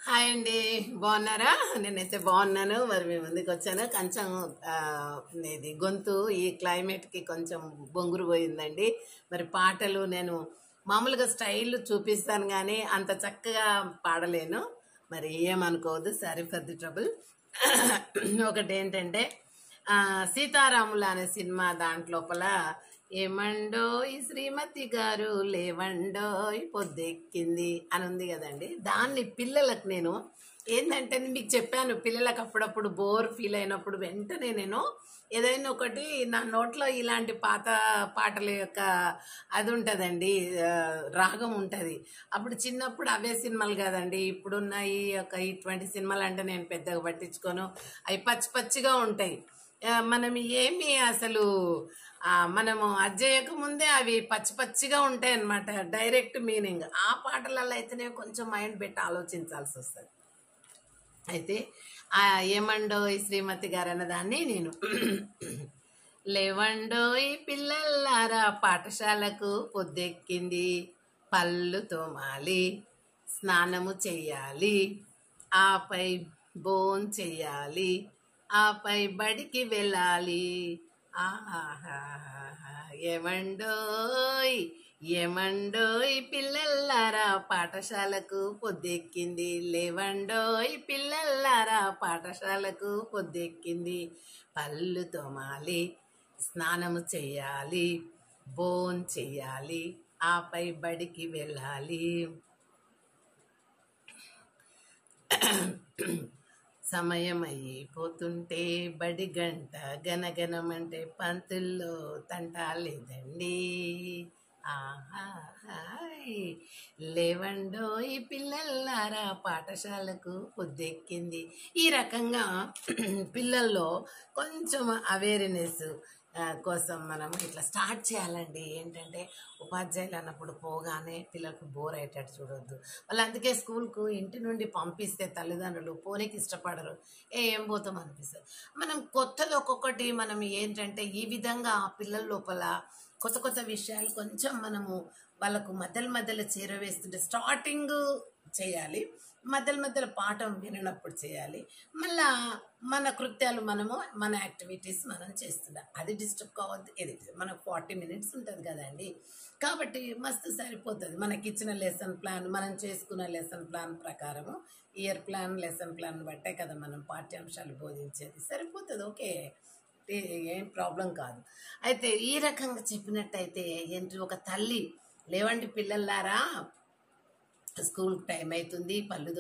Hi అండి, బాగున్నారా? నేనైతే బాగున్నాను. మరి మీ ముందుకు వచ్చాను. కొంచెం ఆ, ఇది గొంతు ఈ క్లైమేట్కి కొంచెం బొంగురు పోయిందండి. మరి పాటలు నేను మామూలుగా స్టైల్ చూపిస్తాను కానీ అంత చక్కగా పాడలేను. మరి ఏమనుకోవద్దు, సారీ ఫర్ ది ట్రబుల్. ఒకటి ఏంటంటే సీతారాములు అనే సినిమా దాంట్లోపల ఏమండోయ్ శ్రీమతి గారు లేవండోయ్ పొద్దెక్కింది అని ఉంది కదండి. దాన్ని పిల్లలకు నేను ఏంటంటే మీకు చెప్పాను, పిల్లలకు అప్పుడప్పుడు బోర్ ఫీల్ అయినప్పుడు వెంటనే నేను ఏదైనా ఒకటి నా నోట్లో ఇలాంటి పాత పాటల యొక్క అది ఉంటుందండి, రాగం ఉంటుంది. అప్పుడు చిన్నప్పుడు అవే సినిమాలు కాదండి, ఇప్పుడున్న ఈ యొక్క ఇటువంటి సినిమాలు అంటే నేను పెద్దగా పట్టించుకోను. అవి పచ్చి పచ్చిగా ఉంటాయి. మనం ఏమి అసలు మనము అజ్జేయక ముందే అవి పచ్చి పచ్చిగా ఉంటాయి అన్నమాట. డైరెక్ట్ మీనింగ్ ఆ పాటలలో అయితేనే కొంచెం మైండ్ పెట్టి ఆలోచించాల్సి వస్తుంది. అయితే ఆ ఏమండోయ్ శ్రీమతి గారు అన్నదాన్ని నేను లేవండోయ్ పిల్లల్లారా పాఠశాలకు పొద్దెక్కింది, పళ్ళు తోమాలి, స్నానము చెయ్యాలి, ఆపై బోన్ చెయ్యాలి, ఆపై బడికి వెళ్ళాలి. ఆహాహాహా ఏమండోయ్ ఏమండోయ్ పిల్లల్లారా పాఠశాలకు పొద్దెక్కింది, లేవండోయ్ పిల్లల్లారా పాఠశాలకు పొద్దెక్కింది, పళ్ళు తోమాలి, స్నానము చెయ్యాలి, బోన్ చెయ్యాలి, ఆపై బడికి వెళ్ళాలి. సమయం అయిపోతుంటే బడి గంట గనగనమంటే పంతుల్లో తంటా లేదండి. ఆహాయ్ లేవండోయ్ పిల్లల్లారా పాఠశాలకు పొద్దెక్కింది. ఈ రకంగా పిల్లల్లో కొంచెం అవేర్నెస్ కోసం మనం ఇట్లా స్టార్ట్ చేయాలండి. ఏంటంటే ఉపాధ్యాయులు అన్నప్పుడు పోగానే పిల్లలకు బోర్ అయ్యేటట్టు చూడొద్దు. వాళ్ళు అందుకే స్కూల్కు ఇంటి నుండి పంపిస్తే తల్లిదండ్రులు పోనీకి ఇష్టపడరు. ఏం పోతాం అనిపిస్తుంది. మనం కొత్తది ఒక్కొక్కటి మనం ఏంటంటే ఈ విధంగా ఆ పిల్లల లోపల కొత్త కొత్త విషయాలు కొంచెం మనము వాళ్ళకు మధ్యలో చేరవేస్తుంటే స్టార్టింగ్ చేయాలి, మధ్యలో పాఠం వినప్పుడు చేయాలి, మళ్ళా మన కృత్యాలు మనము మన యాక్టివిటీస్ మనం చేస్తున్నాం. అది డిస్టర్బ్ కావద్దు. ఇది మనకు 40 minutes ఉంటుంది కదండి. కాబట్టి మస్తు సరిపోతుంది. మనకి ఇచ్చిన లెసన్ ప్లాన్, మనం చేసుకున్న లెసన్ ప్లాన్ ప్రకారము ఇయర్ ప్లాన్ లెసన్ ప్లాన్ బట్టే కదా మనం పాఠ్యాంశాలు బోధించేది. సరిపోతుంది, ఓకే, ఏం ప్రాబ్లం కాదు. అయితే ఈ రకంగా చెప్పినట్టయితే ఏంటి, ఒక తల్లి లేవండి పిల్లల్లారా స్కూల్ టైం అవుతుంది, పళ్ళు